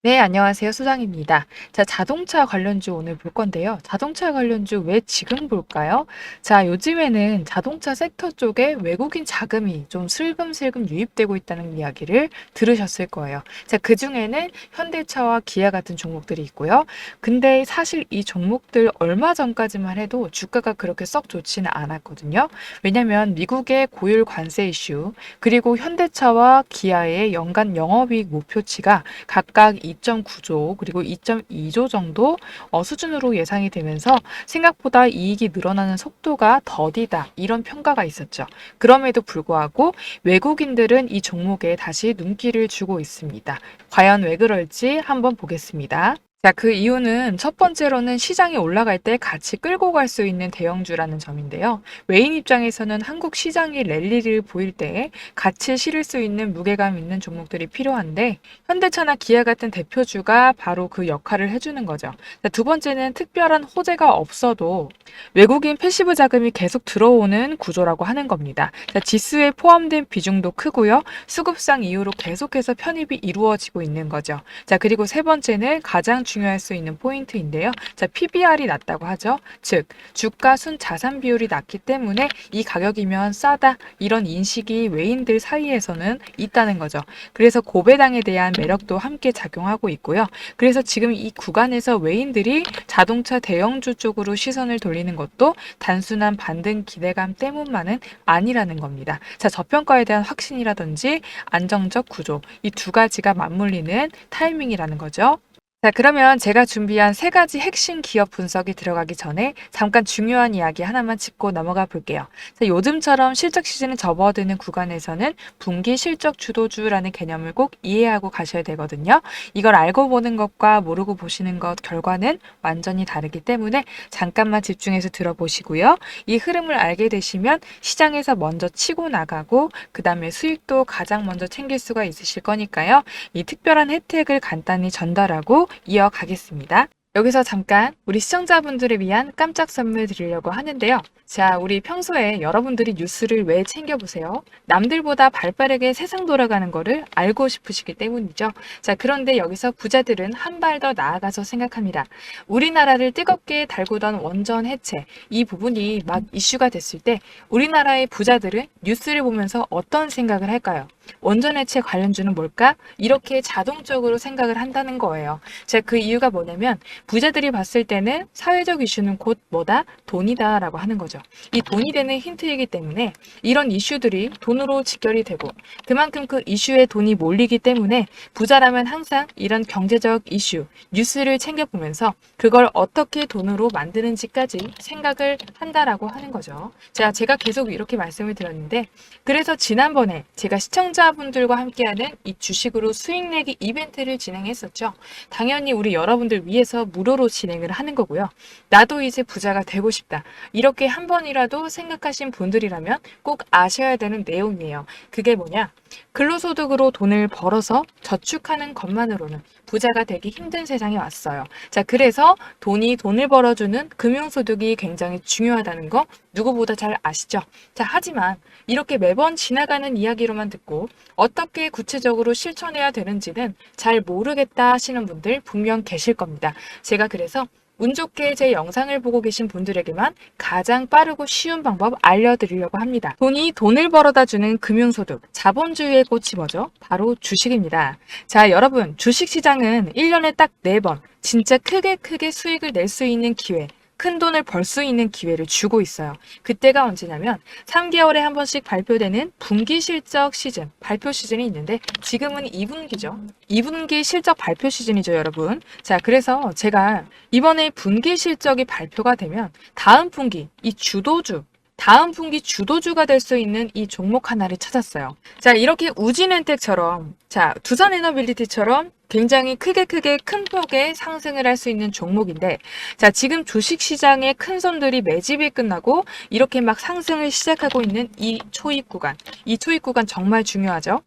네, 안녕하세요. 수장입니다. 자, 자동차 관련주 오늘 볼 건데요. 자동차 관련주 왜 지금 볼까요? 자, 요즘에는 자동차 섹터 쪽에 외국인 자금이 좀 슬금슬금 유입되고 있다는 이야기를 들으셨을 거예요. 자, 그중에는 현대차와 기아 같은 종목들이 있고요. 근데 사실 이 종목들 얼마 전까지만 해도 주가가 그렇게 썩 좋지는 않았거든요. 왜냐면 미국의 고율 관세 이슈, 그리고 현대차와 기아의 연간 영업이익 목표치가 각각 2.9조 그리고 2.2조 정도 수준으로 예상이 되면서 생각보다 이익이 늘어나는 속도가 더디다 이런 평가가 있었죠. 그럼에도 불구하고 외국인들은 이 종목에 다시 눈길을 주고 있습니다. 과연 왜 그럴지 한번 보겠습니다. 자, 그 이유는 첫 번째로는 시장이 올라갈 때 같이 끌고 갈 수 있는 대형주라는 점인데요. 외인 입장에서는 한국 시장이 랠리를 보일 때 같이 실을 수 있는 무게감 있는 종목들이 필요한데 현대차나 기아 같은 대표주가 바로 그 역할을 해주는 거죠. 자, 두 번째는 특별한 호재가 없어도 외국인 패시브 자금이 계속 들어오는 구조라고 하는 겁니다. 자, 지수에 포함된 비중도 크고요. 수급상 이유로 계속해서 편입이 이루어지고 있는 거죠. 자, 그리고 세 번째는 가장 중요할 수 있는 포인트인데요. 자, PBR이 낮다고 하죠. 즉, 주가 순 자산 비율이 낮기 때문에 이 가격이면 싸다 이런 인식이 외인들 사이에서는 있다는 거죠. 그래서 고배당에 대한 매력도 함께 작용하고 있고요. 그래서 지금 이 구간에서 외인들이 자동차 대형주 쪽으로 시선을 돌리는 것도 단순한 반등 기대감 때문만은 아니라는 겁니다. 자, 저평가에 대한 확신이라든지 안정적 구조, 이 두 가지가 맞물리는 타이밍이라는 거죠. 자, 그러면 제가 준비한 세 가지 핵심 기업 분석이 들어가기 전에 잠깐 중요한 이야기 하나만 짚고 넘어가 볼게요. 자, 요즘처럼 실적 시즌에 접어드는 구간에서는 분기 실적 주도주라는 개념을 꼭 이해하고 가셔야 되거든요. 이걸 알고 보는 것과 모르고 보시는 것 결과는 완전히 다르기 때문에 잠깐만 집중해서 들어보시고요. 이 흐름을 알게 되시면 시장에서 먼저 치고 나가고 그 다음에 수익도 가장 먼저 챙길 수가 있으실 거니까요. 이 특별한 혜택을 간단히 전달하고 이어가겠습니다. 여기서 잠깐 우리 시청자분들을 위한 깜짝 선물 드리려고 하는데요. 자, 우리 평소에 여러분들이 뉴스를 왜 챙겨보세요? 남들보다 발빠르게 세상 돌아가는 거를 알고 싶으시기 때문이죠. 자, 그런데 여기서 부자들은 한 발 더 나아가서 생각합니다. 우리나라를 뜨겁게 달구던 원전 해체, 이 부분이 막 이슈가 됐을 때 우리나라의 부자들은 뉴스를 보면서 어떤 생각을 할까요? 원전 해체 관련주는 뭘까? 이렇게 자동적으로 생각을 한다는 거예요. 자, 그 이유가 뭐냐면 부자들이 봤을 때는 사회적 이슈는 곧 뭐다? 돈이다 라고 하는 거죠. 이 돈이 되는 힌트이기 때문에 이런 이슈들이 돈으로 직결이 되고 그만큼 그 이슈에 돈이 몰리기 때문에 부자라면 항상 이런 경제적 이슈, 뉴스를 챙겨보면서 그걸 어떻게 돈으로 만드는지까지 생각을 한다라고 하는 거죠. 자, 제가 계속 이렇게 말씀을 드렸는데 그래서 지난번에 제가 시청자분들과 함께하는 이 주식으로 수익 내기 이벤트를 진행했었죠. 당연히 우리 여러분들 위해서 무료로 진행을 하는 거고요. 나도 이제 부자가 되고 싶다. 이렇게 한 번이라도 생각하신 분들이라면 꼭 아셔야 되는 내용이에요. 그게 뭐냐? 근로소득으로 돈을 벌어서 저축하는 것만으로는 부자가 되기 힘든 세상이 왔어요. 자, 그래서 돈이 돈을 벌어주는 금융소득이 굉장히 중요하다는 거 누구보다 잘 아시죠? 자, 하지만 이렇게 매번 지나가는 이야기로만 듣고 어떻게 구체적으로 실천해야 되는지는 잘 모르겠다 하시는 분들 분명 계실 겁니다. 제가 그래서 운 좋게 제 영상을 보고 계신 분들에게만 가장 빠르고 쉬운 방법 알려드리려고 합니다. 돈이 돈을 벌어다 주는 금융소득, 자본주의의 꽃이 뭐죠? 바로 주식입니다. 자, 여러분, 주식시장은 1년에 딱 4번 진짜 크게 수익을 낼 수 있는 기회, 큰 돈을 벌 수 있는 기회를 주고 있어요. 그때가 언제냐면 3개월에 한 번씩 발표되는 분기 실적 시즌, 발표 시즌이 있는데 지금은 2분기죠. 2분기 실적 발표 시즌이죠, 여러분. 자, 그래서 제가 이번에 분기 실적이 발표가 되면 다음 분기 이 주도주 다음 분기 주도주가 될 수 있는 이 종목 하나를 찾았어요. 자, 이렇게 우진엔텍처럼, 자, 두산에너빌리티처럼 굉장히 크게 큰 폭의 상승을 할 수 있는 종목인데, 자, 지금 주식시장의 큰 손들이 매집이 끝나고 이렇게 막 상승을 시작하고 있는 이 초입 구간 정말 중요하죠.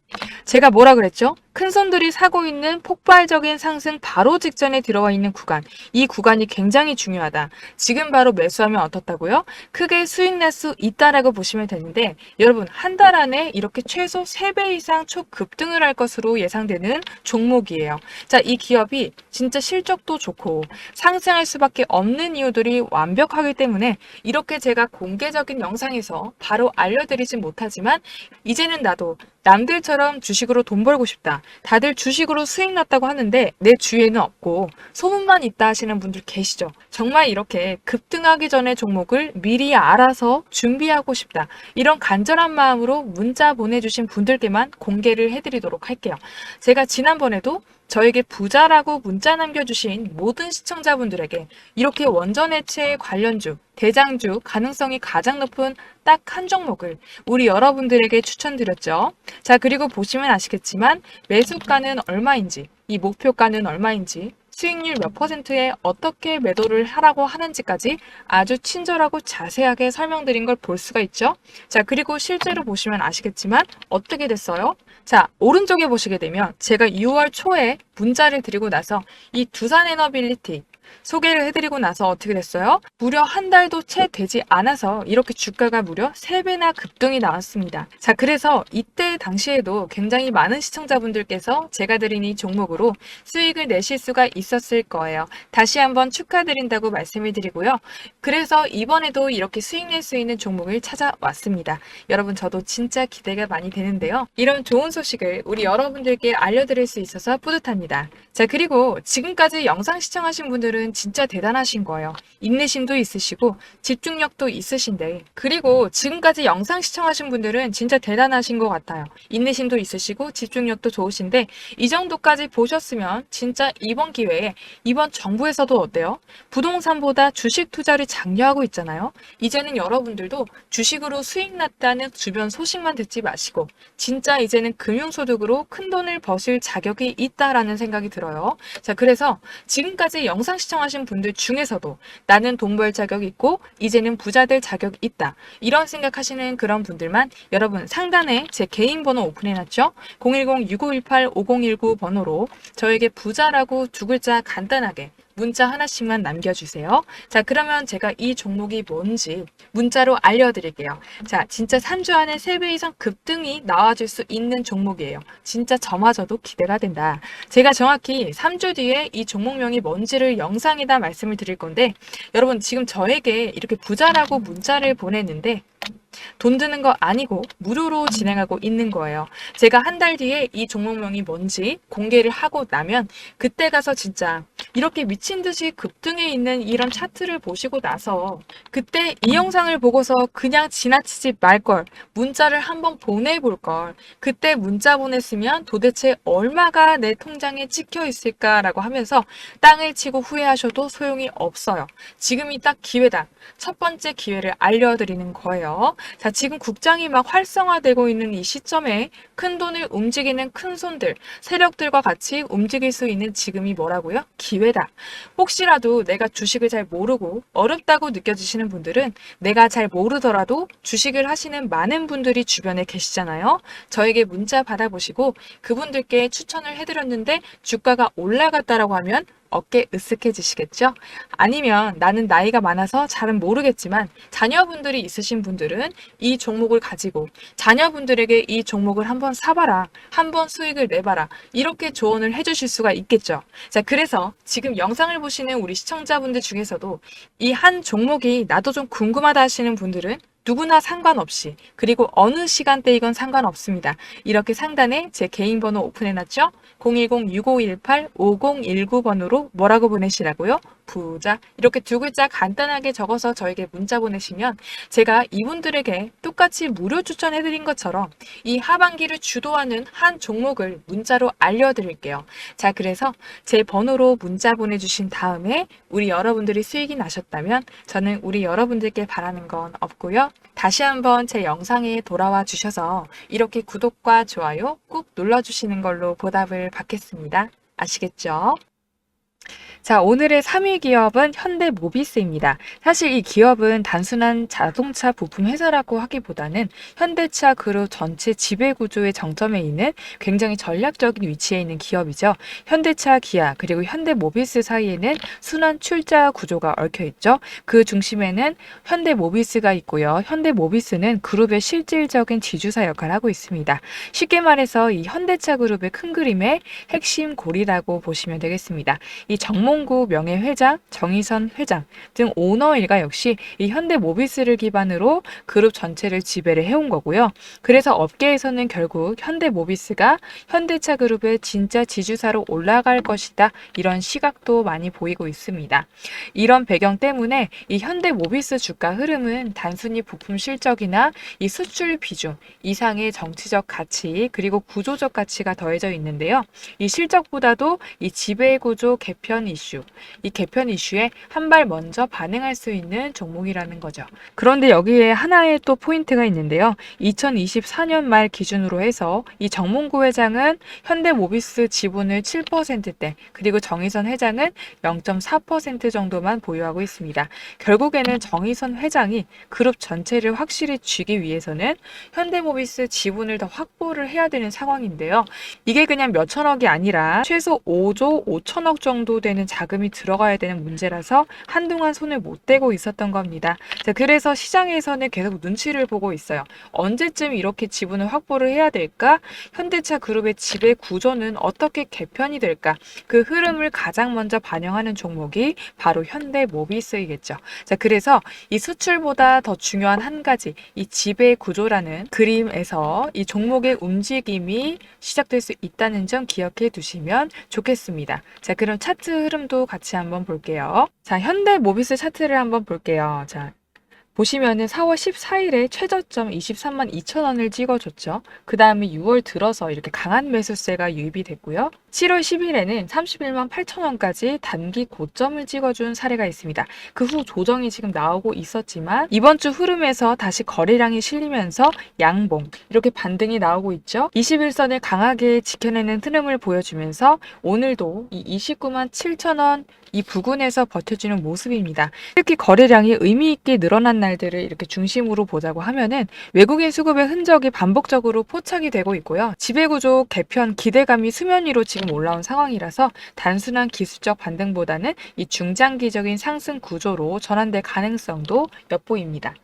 제가 뭐라 그랬죠? 큰 손들이 사고 있는 폭발적인 상승 바로 직전에 들어와 있는 구간, 이 구간이 굉장히 중요하다. 지금 바로 매수하면 어떻다고요? 크게 수익 낼 수 있다라고 보시면 되는데, 여러분 한 달 안에 이렇게 최소 3배 이상 초급등을 할 것으로 예상되는 종목이에요. 자, 이 기업이 진짜 실적도 좋고 상승할 수밖에 없는 이유들이 완벽하기 때문에 이렇게 제가 공개적인 영상에서 바로 알려드리진 못하지만, 이제는 나도 남들처럼 주식으로 돈 벌고 싶다. 다들 주식으로 수익 났다고 하는데 내 주위에는 없고 소문만 있다 하시는 분들 계시죠. 정말 이렇게 급등하기 전에 종목을 미리 알아서 준비하고 싶다. 이런 간절한 마음으로 문자 보내주신 분들께만 공개를 해드리도록 할게요. 제가 지난번에도 저에게 부자라고 문자 남겨주신 모든 시청자분들에게 이렇게 원전해체 관련주, 대장주 가능성이 가장 높은 딱 한 종목을 우리 여러분들에게 추천드렸죠. 자, 그리고 보시면 아시겠지만 매수가는 얼마인지, 이 목표가는 얼마인지, 수익률 몇 %에 어떻게 매도를 하라고 하는지까지 아주 친절하고 자세하게 설명드린 걸 볼 수가 있죠. 자, 그리고 실제로 보시면 아시겠지만 어떻게 됐어요? 자, 오른쪽에 보시게 되면 제가 6월 초에 문자를 드리고 나서 이 두산에너빌리티 소개를 해드리고 나서 어떻게 됐어요? 무려 한 달도 채 되지 않아서 이렇게 주가가 무려 3배나 급등이 나왔습니다. 자, 그래서 이때 당시에도 굉장히 많은 시청자분들께서 제가 드린 이 종목으로 수익을 내실 수가 있었을 거예요. 다시 한번 축하드린다고 말씀을 드리고요. 그래서 이번에도 이렇게 수익 낼 수 있는 종목을 찾아왔습니다. 여러분, 저도 진짜 기대가 많이 되는데요. 이런 좋은 소식을 우리 여러분들께 알려드릴 수 있어서 뿌듯합니다. 자, 그리고 지금까지 영상 시청하신 분들은 진짜 대단하신 거예요. 인내심도 있으시고 집중력도 있으신데, 그리고 지금까지 영상 시청하신 분들은 진짜 대단하신 것 같아요. 인내심도 있으시고 집중력도 좋으신데, 이 정도까지 보셨으면 진짜 이번 기회에 이번 정부에서도 어때요? 부동산보다 주식 투자를 장려하고 있잖아요. 이제는 여러분들도 주식으로 수익 났다는 주변 소식만 듣지 마시고 진짜 이제는 금융소득으로 큰 돈을 버실 자격이 있다라는 생각이 들어요. 자, 그래서 지금까지 영상 시청하신 분들 중에서도 나는 돈 벌 자격이 있고 이제는 부자 될 자격이 있다, 이런 생각하시는 그런 분들만 여러분 상단에 제 개인 번호 오픈해놨죠. 010-6518-5019 번호로 저에게 부자라고 2글자 간단하게 문자 하나씩만 남겨주세요. 자, 그러면 제가 이 종목이 뭔지 문자로 알려드릴게요. 자, 진짜 3주 안에 3배 이상 급등이 나와줄 수 있는 종목이에요. 진짜 저마저도 기대가 된다. 제가 정확히 3주 뒤에 이 종목명이 뭔지를 영상에다 말씀을 드릴 건데, 여러분 지금 저에게 이렇게 부자라고 문자를 보냈는데 돈 드는 거 아니고 무료로 진행하고 있는 거예요. 제가 한 달 뒤에 이 종목명이 뭔지 공개를 하고 나면 그때 가서 진짜 이렇게 미친 듯이 급등해 있는 이런 차트를 보시고 나서 그때 이 영상을 보고서 그냥 지나치지 말걸, 문자를 한번 보내볼 걸, 그때 문자 보냈으면 도대체 얼마가 내 통장에 찍혀 있을까라고 하면서 땅을 치고 후회하셔도 소용이 없어요. 지금이 딱 기회다. 첫 번째 기회를 알려드리는 거예요. 자, 지금 국장이 막 활성화되고 있는 이 시점에 큰 돈을 움직이는 큰 손들, 세력들과 같이 움직일 수 있는 지금이 뭐라고요? 기회다. 혹시라도 내가 주식을 잘 모르고 어렵다고 느껴지시는 분들은, 내가 잘 모르더라도 주식을 하시는 많은 분들이 주변에 계시잖아요. 저에게 문자 받아보시고 그분들께 추천을 해드렸는데 주가가 올라갔다라고 하면 어깨 으쓱해지시겠죠? 아니면 나는 나이가 많아서 잘은 모르겠지만 자녀분들이 있으신 분들은 이 종목을 가지고 자녀분들에게 이 종목을 한번 사봐라, 한번 수익을 내봐라, 이렇게 조언을 해주실 수가 있겠죠. 자, 그래서 지금 영상을 보시는 우리 시청자분들 중에서도 이 한 종목이 나도 좀 궁금하다 하시는 분들은 누구나 상관없이, 그리고 어느 시간대이건 상관없습니다. 이렇게 상단에 제 개인 번호 오픈해놨죠? 010-6518-5019 번호로 뭐라고 보내시라고요? 부자, 이렇게 2글자 간단하게 적어서 저에게 문자 보내시면 제가 이분들에게 똑같이 무료 추천해드린 것처럼 이 하반기를 주도하는 한 종목을 문자로 알려드릴게요. 자, 그래서 제 번호로 문자 보내주신 다음에 우리 여러분들이 수익이 나셨다면 저는 우리 여러분들께 바라는 건 없고요. 다시 한번 제 영상에 돌아와 주셔서 이렇게 구독과 좋아요 꾹 눌러주시는 걸로 보답을 받겠습니다. 아시겠죠? 자, 오늘의 3위 기업은 현대모비스입니다. 사실 이 기업은 단순한 자동차 부품 회사라고 하기보다는 현대차 그룹 전체 지배 구조의 정점에 있는 굉장히 전략적인 위치에 있는 기업이죠. 현대차, 기아, 그리고 현대모비스 사이에는 순환 출자 구조가 얽혀 있죠. 그 중심에는 현대모비스가 있고요. 현대모비스는 그룹의 실질적인 지주사 역할을 하고 있습니다. 쉽게 말해서 이 현대차 그룹의 큰 그림의 핵심 고리라고 보시면 되겠습니다. 이 정몽구 명예회장, 정의선 회장 등 오너 일가 역시 이 현대모비스를 기반으로 그룹 전체를 지배를 해온 거고요. 그래서 업계에서는 결국 현대모비스가 현대차 그룹의 진짜 지주사로 올라갈 것이다. 이런 시각도 많이 보이고 있습니다. 이런 배경 때문에 이 현대모비스 주가 흐름은 단순히 부품 실적이나 이 수출 비중 이상의 정치적 가치 그리고 구조적 가치가 더해져 있는데요. 이 실적보다도 이 지배구조 개편 이슈, 이 개편 이슈에 한 발 먼저 반응할 수 있는 종목이라는 거죠. 그런데 여기에 하나의 또 포인트가 있는데요. 2024년 말 기준으로 해서 이 정몽구 회장은 현대모비스 지분을 7%대, 그리고 정의선 회장은 0.4% 정도만 보유하고 있습니다. 결국에는 정의선 회장이 그룹 전체를 확실히 쥐기 위해서는 현대모비스 지분을 더 확보를 해야 되는 상황인데요. 이게 그냥 몇천억이 아니라 최소 5조 5천억 정도 되는 자금이 들어가야 되는 문제라서 한동안 손을 못 대고 있었던 겁니다. 자, 그래서 시장에서는 계속 눈치를 보고 있어요. 언제쯤 이렇게 지분을 확보를 해야 될까? 현대차 그룹의 지배 구조는 어떻게 개편이 될까? 그 흐름을 가장 먼저 반영하는 종목이 바로 현대모비스이겠죠. 자, 그래서 이 수출보다 더 중요한 한 가지, 이 지배 구조라는 그림에서 이 종목의 움직임이 시작될 수 있다는 점 기억해 두시면 좋겠습니다. 자, 그럼 차트 흐름도 같이 한번 볼게요. 자, 현대모비스 차트를 한번 볼게요. 자, 보시면은 4월 14일에 최저점 23만 2천 원을 찍어줬죠. 그 다음에 6월 들어서 이렇게 강한 매수세가 유입이 됐고요. 7월 10일에는 31만 8천 원까지 단기 고점을 찍어준 사례가 있습니다. 그 후 조정이 지금 나오고 있었지만 이번 주 흐름에서 다시 거래량이 실리면서 양봉 이렇게 반등이 나오고 있죠. 21선을 강하게 지켜내는 흐름을 보여주면서 오늘도 이 29만 7천 원 이 부근에서 버텨주는 모습입니다. 특히 거래량이 의미 있게 늘어난 날들을 이렇게 중심으로 보자고 하면은 외국인 수급의 흔적이 반복적으로 포착이 되고 있고요. 지배구조 개편 기대감이 수면 위로 지금 올라온 상황이라서 단순한 기술적 반등보다는 이 중장기적인 상승 구조로 전환될 가능성도 엿보입니다.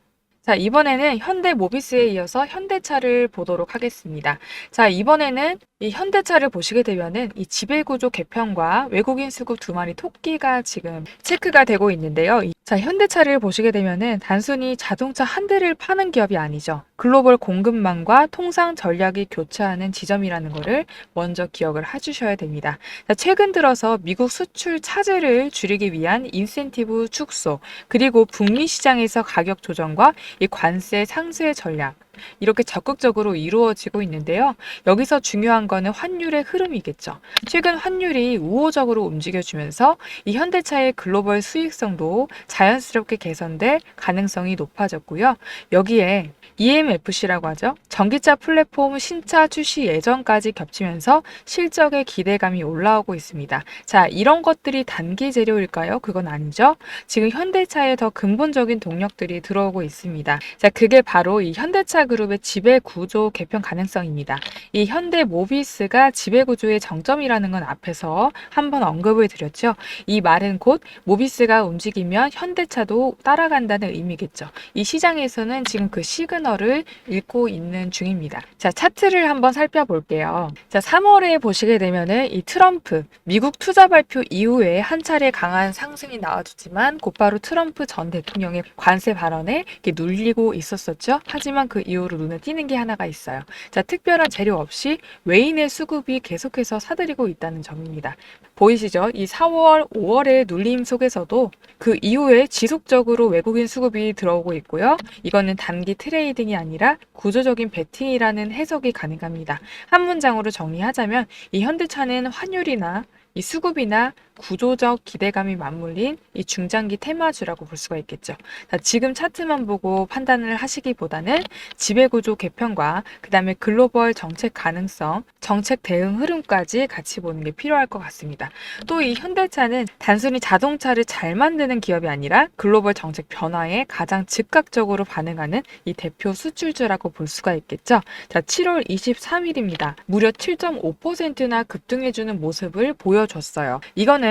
자, 이번에는 현대모비스에 이어서 현대차를 보도록 하겠습니다. 자, 이번에는 이 현대차를 보시게 되면은 이 지배구조 개편과 외국인 수급 두 마리 토끼가 지금 체크가 되고 있는데요. 자, 현대차를 보시게 되면은 단순히 자동차 한 대를 파는 기업이 아니죠. 글로벌 공급망과 통상 전략이 교차하는 지점이라는 것을 먼저 기억을 해주셔야 됩니다. 자, 최근 들어서 미국 수출 차질을 줄이기 위한 인센티브 축소, 그리고 북미 시장에서 가격 조정과 이 관세 상쇄 전략, 이렇게 적극적으로 이루어지고 있는데요. 여기서 중요한 거는 환율의 흐름이겠죠. 최근 환율이 우호적으로 움직여주면서 이 현대차의 글로벌 수익성도 자연스럽게 개선될 가능성이 높아졌고요. 여기에 EMFC라고 하죠. 전기차 플랫폼 신차 출시 예정까지 겹치면서 실적의 기대감이 올라오고 있습니다. 자, 이런 것들이 단기 재료일까요? 그건 아니죠. 지금 현대차에 더 근본적인 동력들이 들어오고 있습니다. 자, 그게 바로 이 현대차 그룹의 지배 구조 개편 가능성입니다. 이 현대모비스가 지배 구조의 정점이라는 건 앞에서 한번 언급을 드렸죠. 이 말은 곧 모비스가 움직이면 현대차도 따라간다는 의미겠죠. 이 시장에서는 지금 그 시그널을 읽고 있는 중입니다. 자, 차트를 한번 살펴볼게요. 자, 3월에 보시게 되면은 이 트럼프 미국 투자 발표 이후에 한 차례 강한 상승이 나와주지만 곧바로 트럼프 전 대통령의 관세 발언에 이렇게 눌리고 있었었죠. 하지만 그 이후로 눈에 띄는 게 하나가 있어요. 자, 특별한 재료 없이 외인의 수급이 계속해서 사들이고 있다는 점입니다. 보이시죠? 이 4월, 5월의 눌림 속에서도 그 이후에 지속적으로 외국인 수급이 들어오고 있고요. 이거는 단기 트레이딩이 아니라 구조적인 베팅이라는 해석이 가능합니다. 한 문장으로 정리하자면 이 현대차는 환율이나 이 수급이나 구조적 기대감이 맞물린 이 중장기 테마주라고 볼 수가 있겠죠. 자, 지금 차트만 보고 판단을 하시기보다는 지배구조 개편과 그 다음에 글로벌 정책 가능성, 정책 대응 흐름까지 같이 보는 게 필요할 것 같습니다. 또 이 현대차는 단순히 자동차를 잘 만드는 기업이 아니라 글로벌 정책 변화에 가장 즉각적으로 반응하는 이 대표 수출주라고 볼 수가 있겠죠. 자, 7월 23일입니다. 무려 7.5%나 급등해주는 모습을 보여줬어요. 이거는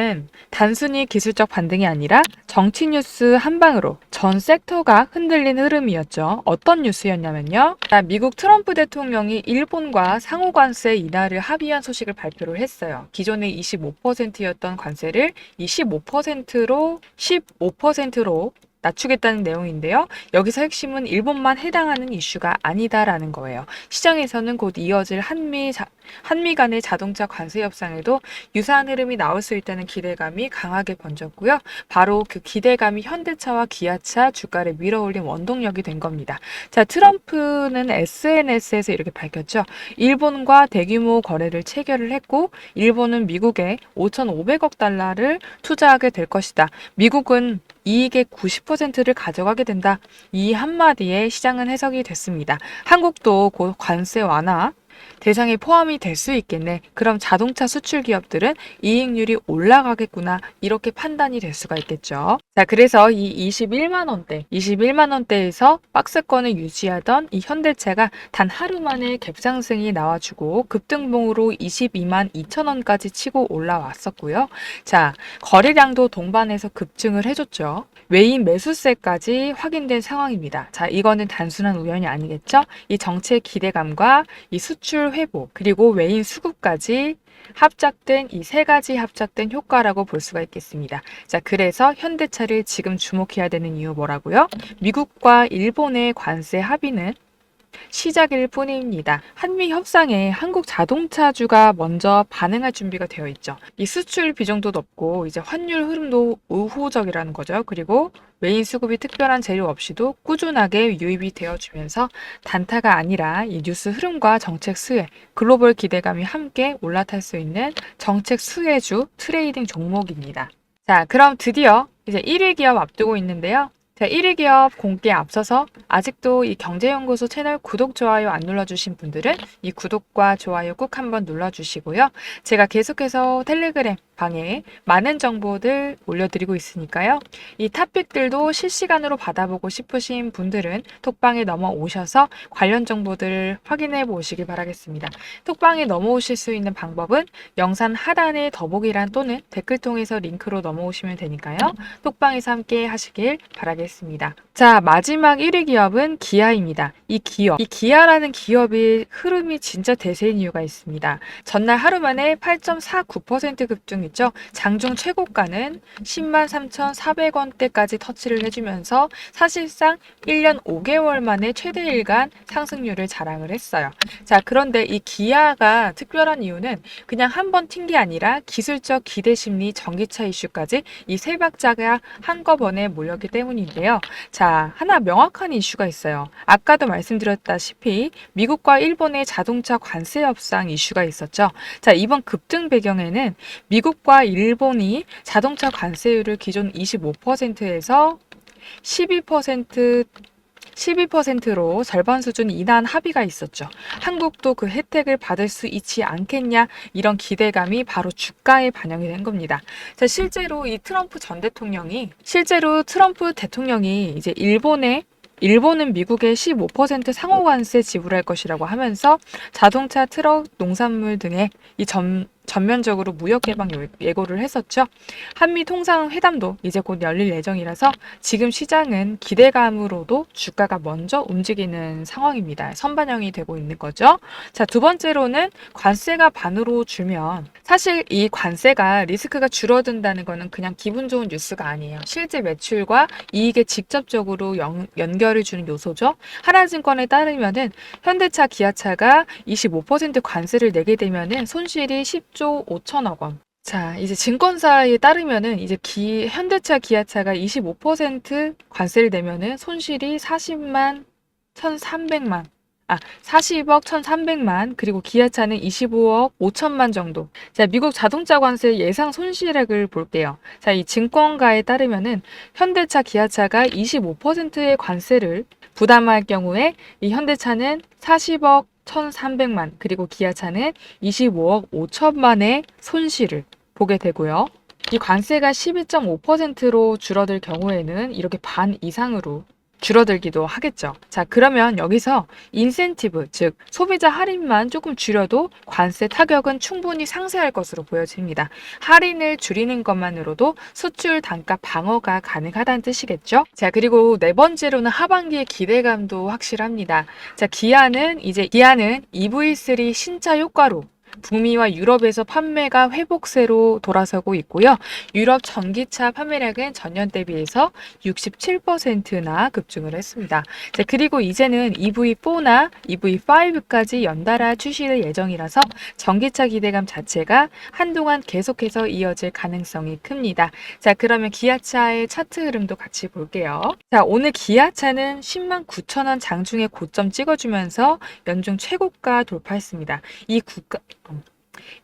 단순히 기술적 반등이 아니라 정치 뉴스 한 방으로 전 섹터가 흔들린 흐름이었죠. 어떤 뉴스였냐면요. 자, 미국 트럼프 대통령이 일본과 상호 관세 인하를 합의한 소식을 발표를 했어요. 기존의 25%였던 관세를 15%로 낮추겠다는 내용인데요. 여기서 핵심은 일본만 해당하는 이슈가 아니다라는 거예요. 시장에서는 곧 이어질 한미 간의 자동차 관세 협상에도 유사한 흐름이 나올 수 있다는 기대감이 강하게 번졌고요. 바로 그 기대감이 현대차와 기아차 주가를 밀어올린 원동력이 된 겁니다. 자, 트럼프는 SNS에서 이렇게 밝혔죠. 일본과 대규모 거래를 체결을 했고 일본은 미국에 5,500억 달러를 투자하게 될 것이다. 미국은 이익의 90%를 가져가게 된다. 이 한마디에 시장은 해석이 됐습니다. 한국도 곧 관세 완화 대상에 포함이 될 수 있겠네. 그럼 자동차 수출 기업들은 이익률이 올라가겠구나. 이렇게 판단이 될 수가 있겠죠. 자, 그래서 이 21만 원대에서 박스권을 유지하던 이 현대차가 단 하루 만에 갭상승이 나와주고 급등봉으로 22만 2천 원까지 치고 올라왔었고요. 자, 거래량도 동반해서 급증을 해줬죠. 외인 매수세까지 확인된 상황입니다. 자, 이거는 단순한 우연이 아니겠죠? 이 정책 기대감과 이 수출 회복 그리고 외인 수급까지 합작된 이 세 가지 합작된 효과라고 볼 수가 있겠습니다. 자, 그래서 현대차를 지금 주목해야 되는 이유 뭐라고요? 미국과 일본의 관세 합의는 시작일 뿐입니다. 한미 협상에 한국 자동차주가 먼저 반응할 준비가 되어 있죠. 이 수출 비중도 높고 이제 환율 흐름도 우호적이라는 거죠. 그리고 외인 수급이 특별한 재료 없이도 꾸준하게 유입이 되어주면서 단타가 아니라 이 뉴스 흐름과 정책 수혜, 글로벌 기대감이 함께 올라탈 수 있는 정책 수혜주 트레이딩 종목입니다. 자, 그럼 드디어 이제 1위 기업 앞두고 있는데요. 자, 1위 기업 공개에 앞서서 아직도 이 경제연구소 채널 구독, 좋아요 안 눌러주신 분들은 이 구독과 좋아요 꼭 한번 눌러주시고요. 제가 계속해서 텔레그램 방에 많은 정보들 올려드리고 있으니까요. 이 탑픽들도 실시간으로 받아보고 싶으신 분들은 톡방에 넘어오셔서 관련 정보들 확인해 보시기 바라겠습니다. 톡방에 넘어오실 수 있는 방법은 영상 하단에 더보기란 또는 댓글 통해서 링크로 넘어오시면 되니까요. 톡방에서 함께 하시길 바라겠습니다. 자, 마지막 1위 기업은 기아입니다. 이 기아라는 기업의 흐름이 진짜 대세인 이유가 있습니다. 전날 하루 만에 8.49% 급등했죠. 장중 최고가는 10만 3,400원대까지 터치를 해주면서 사실상 1년 5개월 만에 최대 일간 상승률을 자랑을 했어요. 자, 그런데 이 기아가 특별한 이유는 그냥 한 번 튄 게 아니라 기술적 기대 심리, 전기차 이슈까지 이 세 박자가 한꺼번에 몰렸기 때문인데요. 자, 하나 명확한 이슈가 있어요. 아까도 말씀드렸다시피 미국과 일본의 자동차 관세 협상 이슈가 있었죠. 자, 이번 급등 배경에는 미국과 일본이 자동차 관세율을 기존 25%에서 12%로 절반 수준 인하한 합의가 있었죠. 한국도 그 혜택을 받을 수 있지 않겠냐 이런 기대감이 바로 주가에 반영이 된 겁니다. 자, 실제로 트럼프 대통령이 이제 일본은 미국의 15% 상호 관세 지불할 것이라고 하면서 자동차, 트럭, 농산물 등의 이 전면적으로 무역 개방 예고를 했었죠. 한미 통상회담도 이제 곧 열릴 예정이라서 지금 시장은 기대감으로도 주가가 먼저 움직이는 상황입니다. 선반영이 되고 있는 거죠. 자, 두 번째로는 관세가 반으로 줄면 사실 이 관세가 리스크가 줄어든다는 거는 그냥 기분 좋은 뉴스가 아니에요. 실제 매출과 이익에 직접적으로 연결을 주는 요소죠. 하나증권에 따르면은 현대차, 기아차가 25% 관세를 내게 되면은 손실이 10조 5천억 원. 자, 이제 증권사에 따르면은 이제 현대차, 기아차가 25% 관세를 내면은 손실이 40만 1,300만 40억 1,300만, 그리고 기아차는 25억 5천만 정도. 자, 미국 자동차 관세 예상 손실액을 볼게요. 자, 이 증권가에 따르면은 현대차, 기아차가 25%의 관세를 부담할 경우에 이 현대차는 40억 1,300만, 그리고 기아차는 25억 5천만의 손실을 보게 되고요. 이 관세가 12.5%로 줄어들 경우에는 이렇게 반 이상으로 줄어들기도 하겠죠. 자, 그러면 여기서 인센티브, 즉 소비자 할인만 조금 줄여도 관세 타격은 충분히 상쇄할 것으로 보여집니다. 할인을 줄이는 것만으로도 수출 단가 방어가 가능하다는 뜻이겠죠. 자, 그리고 네 번째로는 하반기의 기대감도 확실합니다. 자, 기아는 EV3 신차 효과로 북미와 유럽에서 판매가 회복세로 돌아서고 있고요. 유럽 전기차 판매량은 전년 대비해서 67%나 급증을 했습니다. 자, 그리고 이제는 EV4나 EV5까지 연달아 출시될 예정이라서 전기차 기대감 자체가 한동안 계속해서 이어질 가능성이 큽니다. 자, 그러면 기아차의 차트 흐름도 같이 볼게요. 자, 오늘 기아차는 10만 9천 원 장중에 고점 찍어주면서 연중 최고가 돌파했습니다.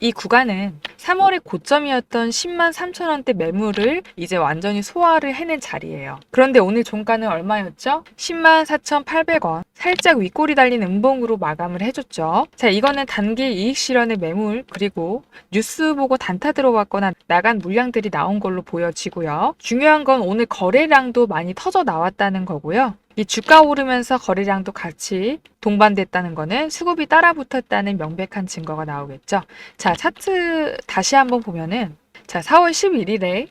이 구간은 3월의 고점이었던 10만 3천 원대 매물을 이제 완전히 소화를 해낸 자리예요. 그런데 오늘 종가는 얼마였죠? 10만 4,800원. 살짝 윗골이 달린 음봉으로 마감을 해줬죠. 자, 이거는 단기 이익 실현의 매물, 그리고 뉴스 보고 단타 들어왔거나 나간 물량들이 나온 걸로 보여지고요. 중요한 건 오늘 거래량도 많이 터져 나왔다는 거고요. 이 주가 오르면서 거래량도 같이 동반됐다는 거는 수급이 따라붙었다는 명백한 증거가 나오겠죠. 자, 차트 다시 한번 보면은, 자, 4월 11일에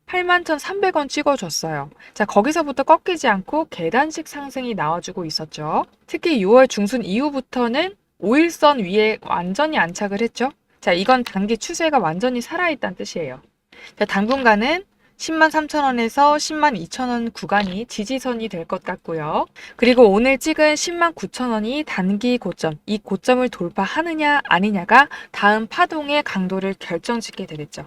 81,300원 찍어줬어요. 자, 거기서부터 꺾이지 않고 계단식 상승이 나와주고 있었죠. 특히 6월 중순 이후부터는 5일선 위에 완전히 안착을 했죠. 자, 이건 단기 추세가 완전히 살아있다는 뜻이에요. 자, 당분간은 10만 3천 원에서 10만 2천 원 구간이 지지선이 될 것 같고요. 그리고 오늘 찍은 10만 9천 원이 단기 고점, 이 고점을 돌파하느냐 아니냐가 다음 파동의 강도를 결정짓게 되겠죠.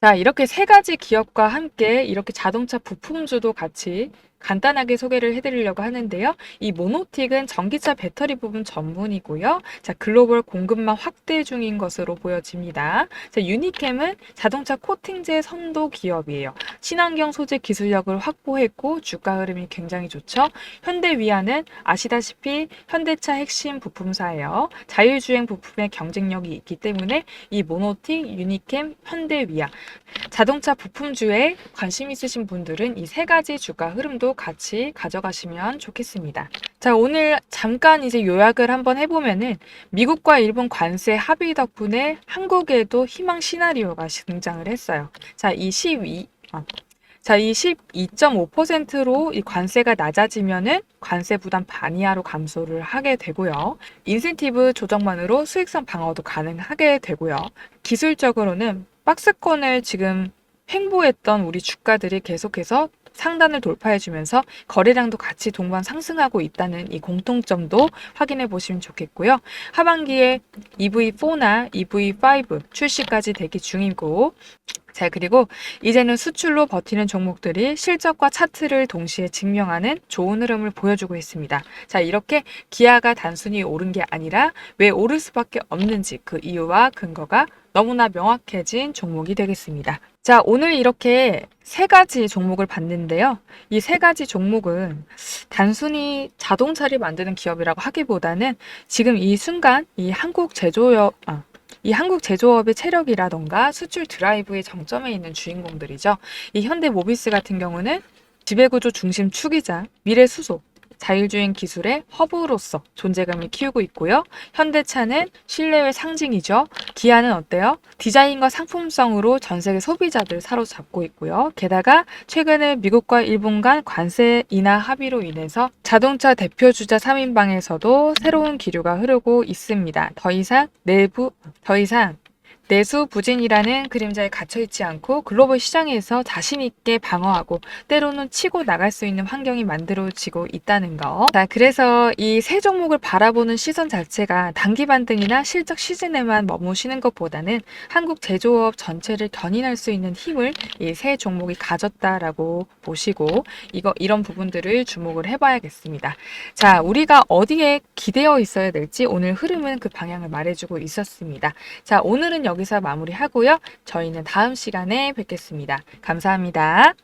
자, 이렇게 세 가지 기업과 함께 이렇게 자동차 부품주도 같이 간단하게 소개를 해드리려고 하는데요. 이 모노틱은 전기차 배터리 부분 전문이고요. 자, 글로벌 공급망 확대 중인 것으로 보여집니다. 자, 유니캠은 자동차 코팅제 선도 기업이에요. 친환경 소재 기술력을 확보했고 주가 흐름이 굉장히 좋죠. 현대위아는 아시다시피 현대차 핵심 부품사예요. 자율주행 부품의 경쟁력이 있기 때문에 이 모노틱, 유니캠, 현대위아 자동차 부품주에 관심 있으신 분들은 이 세 가지 주가 흐름도 같이 가져가시면 좋겠습니다. 자, 오늘 잠깐 이제 요약을 한번 해보면은 미국과 일본 관세 합의 덕분에 한국에도 희망 시나리오가 등장을 했어요. 자, 이 12.5%로 이 관세가 낮아지면은 관세 부담 반 이하로 감소를 하게 되고요. 인센티브 조정만으로 수익성 방어도 가능하게 되고요. 기술적으로는 박스권을 지금 횡보했던 우리 주가들이 계속해서 상단을 돌파해주면서 거래량도 같이 동반 상승하고 있다는 이 공통점도 확인해 보시면 좋겠고요. 하반기에 EV4나 EV5 출시까지 대기 중이고, 자, 그리고 이제는 수출로 버티는 종목들이 실적과 차트를 동시에 증명하는 좋은 흐름을 보여주고 있습니다. 자, 이렇게 기아가 단순히 오른 게 아니라 왜 오를 수밖에 없는지 그 이유와 근거가 너무나 명확해진 종목이 되겠습니다. 자, 오늘 이렇게 세 가지 종목을 봤는데요. 이 세 가지 종목은 단순히 자동차를 만드는 기업이라고 하기보다는 지금 이 순간 이 한국 제조업의 체력이라던가 수출 드라이브의 정점에 있는 주인공들이죠. 이 현대모비스 같은 경우는 지배구조 중심 축이자 미래 수소, 자율주행 기술의 허브로서 존재감을 키우고 있고요. 현대차는 신뢰의 상징이죠. 기아는 어때요? 디자인과 상품성으로 전 세계 소비자들 사로잡고 있고요. 게다가 최근에 미국과 일본 간 관세 인하 합의로 인해서 자동차 대표주자 3인방에서도 새로운 기류가 흐르고 있습니다. 더 이상 내수 부진이라는 그림자에 갇혀 있지 않고 글로벌 시장에서 자신 있게 방어하고 때로는 치고 나갈 수 있는 환경이 만들어지고 있다는 거. 자, 그래서 이 세 종목을 바라보는 시선 자체가 단기 반등이나 실적 시즌에만 머무시는 것보다는 한국 제조업 전체를 견인할 수 있는 힘을 이 세 종목이 가졌다라고 보시고 이런 부분들을 주목을 해봐야겠습니다. 자, 우리가 어디에 기대어 있어야 될지 오늘 흐름은 그 방향을 말해주고 있었습니다. 자, 오늘은 여기서 마무리하고요. 저희는 다음 시간에 뵙겠습니다. 감사합니다.